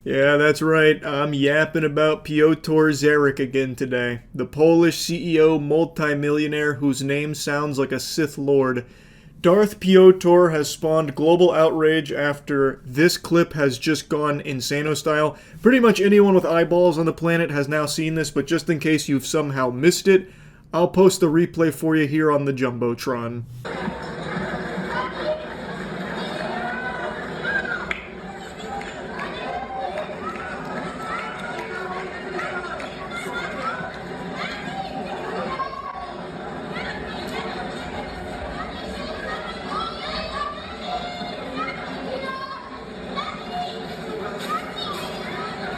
Yeah, that's right. I'm yapping about Piotr Zarek again today. The Polish CEO multimillionaire whose name sounds like a Sith Lord. Darth Piotr has spawned global outrage after this clip has just gone insano style. Pretty much anyone with eyeballs on the planet has now seen this, but just in case you've somehow missed it, I'll post the replay for you here on the Jumbotron.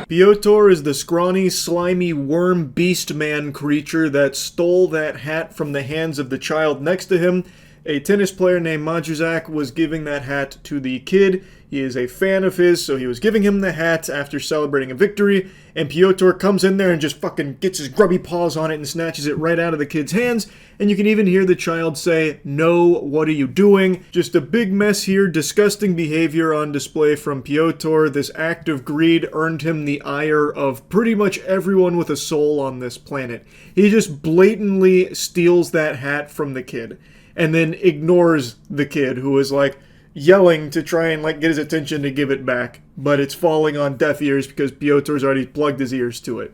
Piotr is the scrawny, slimy worm beast man creature that stole that hat from the hands of the child next to him. A tennis player named Majuzak was giving that hat to the kid. He is a fan of his, so he was giving him the hat after celebrating a victory, and Piotr comes in there and just fucking gets his grubby paws on it and snatches it right out of the kid's hands, and you can even hear the child say, "No, what are you doing?" Just a big mess here, disgusting behavior on display from Piotr. This act of greed earned him the ire of pretty much everyone with a soul on this planet. He just blatantly steals that hat from the kid, and then ignores the kid who is like, yelling to try and get his attention to give it back, but it's falling on deaf ears because Piotr's already plugged his ears to it.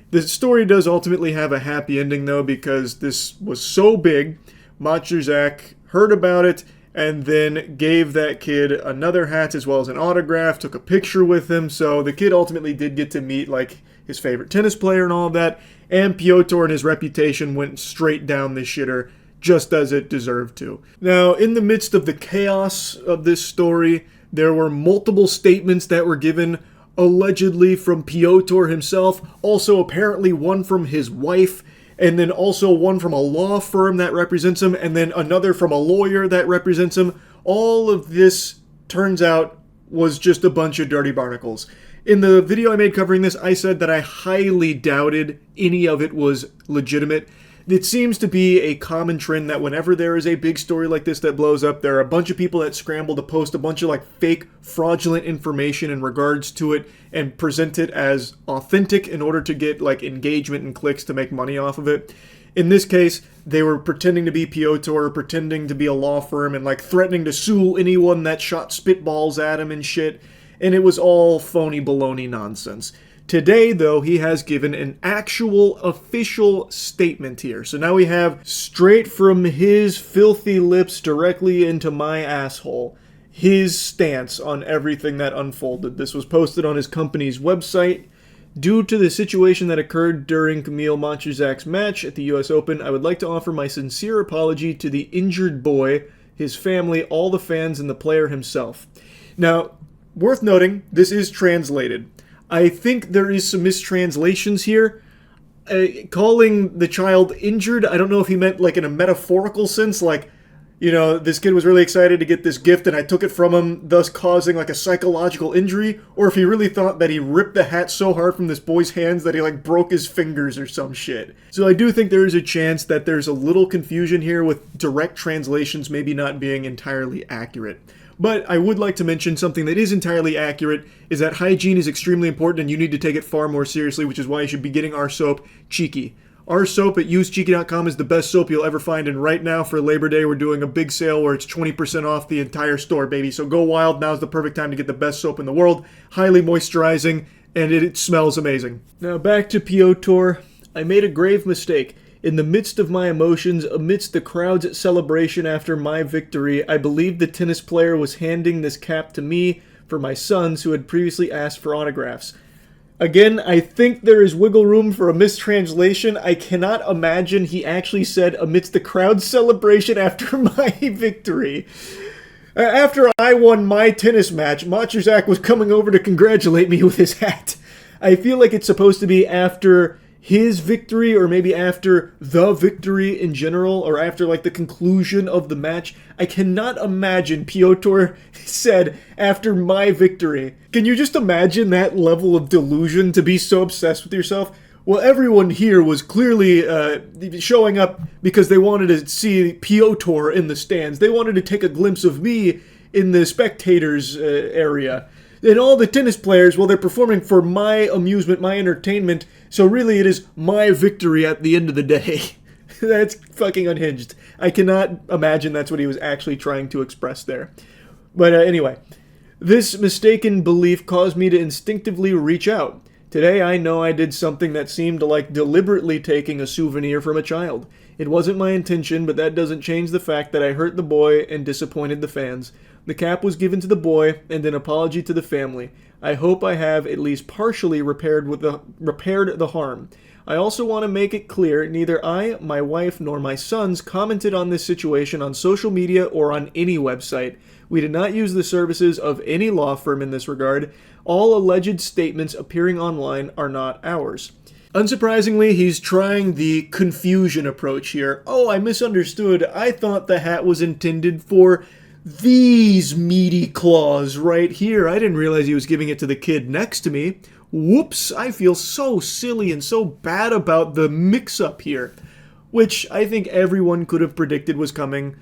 The story does ultimately have a happy ending though, because this was so big, Majuzak heard about it and then gave that kid another hat as well as an autograph, took a picture with him, so the kid ultimately did get to meet his favorite tennis player and all of that, and Piotr and his reputation went straight down the shitter, just as it deserved to. Now, in the midst of the chaos of this story, there were multiple statements that were given, allegedly from Piotr himself, also apparently one from his wife, and then also one from a law firm that represents him, and then another from a lawyer that represents him. All of this, turns out, was just a bunch of dirty barnacles. In the video I made covering this, I said that I highly doubted any of it was legitimate. It seems to be a common trend that whenever there is a big story like this that blows up, there are a bunch of people that scramble to post a bunch of fake, fraudulent information in regards to it and present it as authentic in order to get engagement and clicks to make money off of it. In this case, they were pretending to be Piotr, pretending to be a law firm, and threatening to sue anyone that shot spitballs at him and shit, and it was all phony baloney nonsense. Today, though, he has given an actual official statement here. So now we have, straight from his filthy lips directly into my asshole, his stance on everything that unfolded. This was posted on his company's website. Due to the situation that occurred during Kamil Majuzak's match at the US Open, I would like to offer my sincere apology to the injured boy, his family, all the fans, and the player himself. Now, worth noting, this is translated. I think there is some mistranslations here. Calling the child injured, I don't know if he meant in a metaphorical sense, this kid was really excited to get this gift and I took it from him, thus causing a psychological injury, or if he really thought that he ripped the hat so hard from this boy's hands that he broke his fingers or some shit. So I do think there is a chance that there's a little confusion here with direct translations maybe not being entirely accurate. But I would like to mention something that is entirely accurate, is that hygiene is extremely important and you need to take it far more seriously, which is why you should be getting our soap, Cheeky. Our soap at usecheeky.com is the best soap you'll ever find, and right now for Labor Day we're doing a big sale where it's 20% off the entire store, baby. So go wild, now's the perfect time to get the best soap in the world, highly moisturizing, and it smells amazing. Now back to Piotr. I made a grave mistake. In the midst of my emotions, amidst the crowd's celebration after my victory, I believed the tennis player was handing this cap to me for my sons who had previously asked for autographs. Again, I think there is wiggle room for a mistranslation. I cannot imagine he actually said amidst the crowd's celebration after my victory. After I won my tennis match, Majuzak was coming over to congratulate me with his hat. I feel like it's supposed to be after his victory, or maybe after the victory in general, or after the conclusion of the match. I cannot imagine Piotr said after my victory. Can you just imagine that level of delusion, to be so obsessed with yourself? Well, everyone here was clearly showing up because they wanted to see Piotr in the stands. They wanted to take a glimpse of me in the spectators area. And all the tennis players, well, they're performing for my amusement, my entertainment, so really it is my victory at the end of the day. That's fucking unhinged. I cannot imagine that's what he was actually trying to express there. But anyway, this mistaken belief caused me to instinctively reach out. Today I know I did something that seemed like deliberately taking a souvenir from a child. It wasn't my intention, but that doesn't change the fact that I hurt the boy and disappointed the fans. The cap was given to the boy, and an apology to the family. I hope I have at least partially repaired the harm. I also want to make it clear, neither I, my wife, nor my sons commented on this situation on social media or on any website. We did not use the services of any law firm in this regard. All alleged statements appearing online are not ours. Unsurprisingly, he's trying the confusion approach here. Oh, I misunderstood. I thought the hat was intended for these meaty claws right here. I didn't realize he was giving it to the kid next to me. Whoops, I feel so silly and so bad about the mix-up here, which I think everyone could have predicted was coming.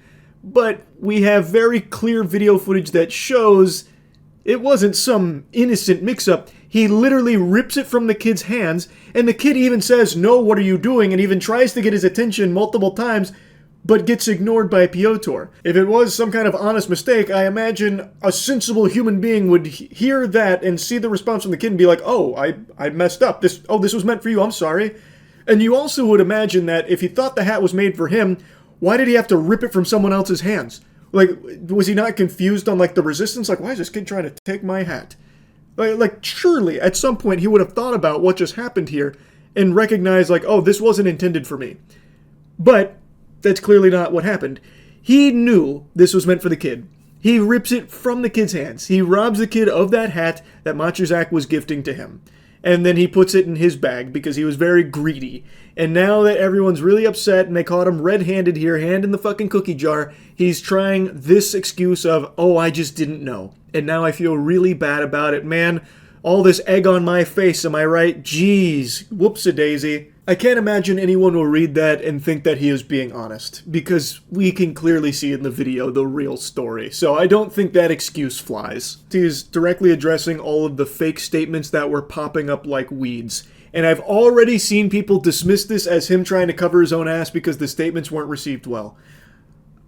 But we have very clear video footage that shows it wasn't some innocent mix-up. He literally rips it from the kid's hands, and the kid even says, "No, what are you doing?" and even tries to get his attention multiple times, but gets ignored by Piotr. If it was some kind of honest mistake, I imagine a sensible human being would hear that and see the response from the kid and be like, "Oh, I messed up. This was meant for you. I'm sorry." And you also would imagine that if he thought the hat was made for him, why did he have to rip it from someone else's hands? Like, was he not confused on, like, the resistance? Like, why is this kid trying to take my hat? Like, surely, at some point, he would have thought about what just happened here and recognized, like, oh, this wasn't intended for me. But that's clearly not what happened. He knew this was meant for the kid. He rips it from the kid's hands. He robs the kid of that hat that Matuszak was gifting to him. And then he puts it in his bag because he was very greedy. And now that everyone's really upset and they caught him red-handed here, hand in the fucking cookie jar, he's trying this excuse of, oh, I just didn't know. And now I feel really bad about it. Man, all this egg on my face, am I right? Jeez, whoops-a-daisy. I can't imagine anyone will read that and think that he is being honest, because we can clearly see in the video the real story. So I don't think that excuse flies. He's directly addressing all of the fake statements that were popping up like weeds. And I've already seen people dismiss this as him trying to cover his own ass because the statements weren't received well.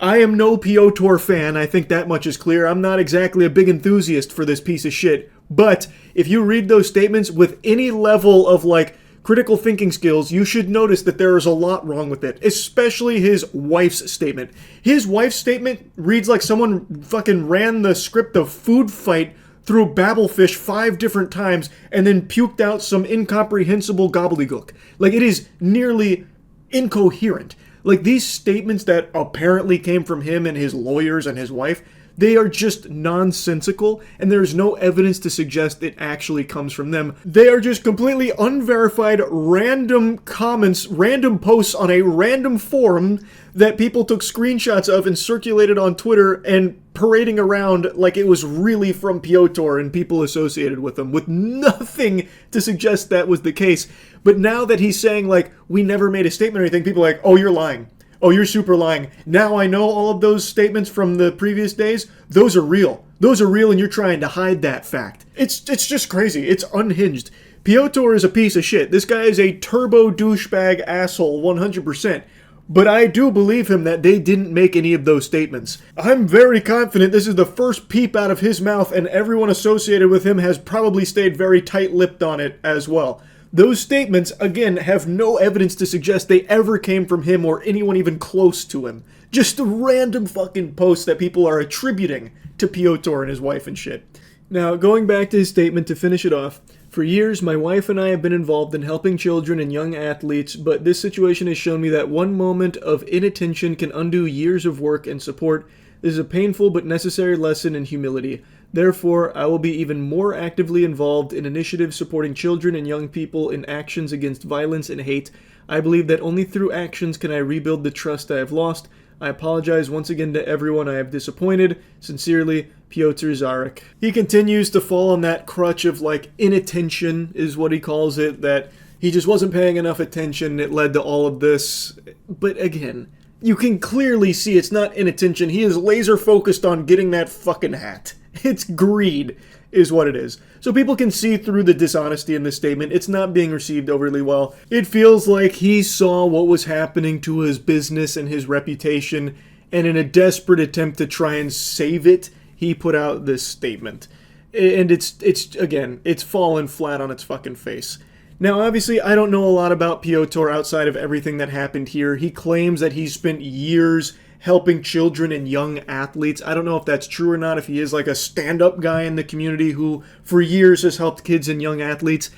I am no Piotr fan, I think that much is clear. I'm not exactly a big enthusiast for this piece of shit. But if you read those statements with any level of, like, critical thinking skills, you should notice that there is a lot wrong with it, especially his wife's statement. His wife's statement reads like someone fucking ran the script of Food Fight through Babelfish 5 different times and then puked out some incomprehensible gobbledygook. Like, it is nearly incoherent. Like, these statements that apparently came from him and his lawyers and his wife, they are just nonsensical, and there is no evidence to suggest it actually comes from them. They are just completely unverified random comments, random posts on a random forum that people took screenshots of and circulated on Twitter and parading around like it was really from Piotr and people associated with him, with nothing to suggest that was the case. But now that he's saying, like, we never made a statement or anything, people are like, oh, you're lying. Oh, you're super lying. Now I know all of those statements from the previous days. Those are real. Those are real, and you're trying to hide that fact. It's just crazy. It's unhinged. Piotr is a piece of shit. This guy is a turbo douchebag asshole 100%. But I do believe him that they didn't make any of those statements. I'm very confident this is the first peep out of his mouth, and everyone associated with him has probably stayed very tight-lipped on it as well. Those statements, again, have no evidence to suggest they ever came from him or anyone even close to him. Just random fucking posts that people are attributing to Piotr and his wife and shit. Now, going back to his statement to finish it off, for years, my wife and I have been involved in helping children and young athletes, but this situation has shown me that one moment of inattention can undo years of work and support. This is a painful but necessary lesson in humility. Therefore, I will be even more actively involved in initiatives supporting children and young people in actions against violence and hate. I believe that only through actions can I rebuild the trust I have lost. I apologize once again to everyone I have disappointed. Sincerely, Piotr Zarek. He continues to fall on that crutch of, like, inattention is what he calls it, that he just wasn't paying enough attention. It led to all of this. But again, you can clearly see it's not inattention. He is laser focused on getting that fucking hat. It's greed. is what it is. So people can see through the dishonesty in this statement. It's not being received overly well. It feels like he saw what was happening to his business and his reputation, and in a desperate attempt to try and save it, he put out this statement. And it's fallen flat on its fucking face. Now, obviously, I don't know a lot about Piotr outside of everything that happened here. He claims that he spent years helping children and young athletes. I don't know if that's true or not, if he is like a stand-up guy in the community who for years has helped kids and young athletes.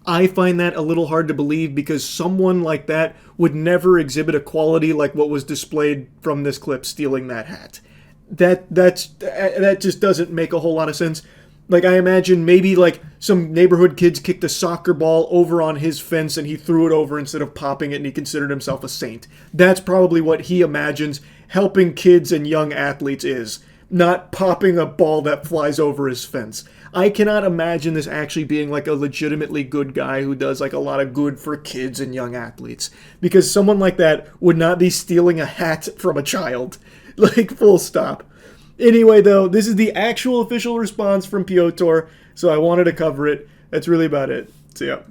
I find that a little hard to believe because someone like that would never exhibit a quality like what was displayed from this clip stealing that hat. That just doesn't make a whole lot of sense. Like, I imagine maybe like some neighborhood kids kicked a soccer ball over on his fence and he threw it over instead of popping it, and he considered himself a saint. That's probably what he imagines helping kids and young athletes is, not popping a ball that flies over his fence. I cannot imagine this actually being like a legitimately good guy who does like a lot of good for kids and young athletes, because someone like that would not be stealing a hat from a child. Like, full stop. Anyway, though, this is the actual official response from Piotr, so I wanted to cover it. That's really about it. See ya.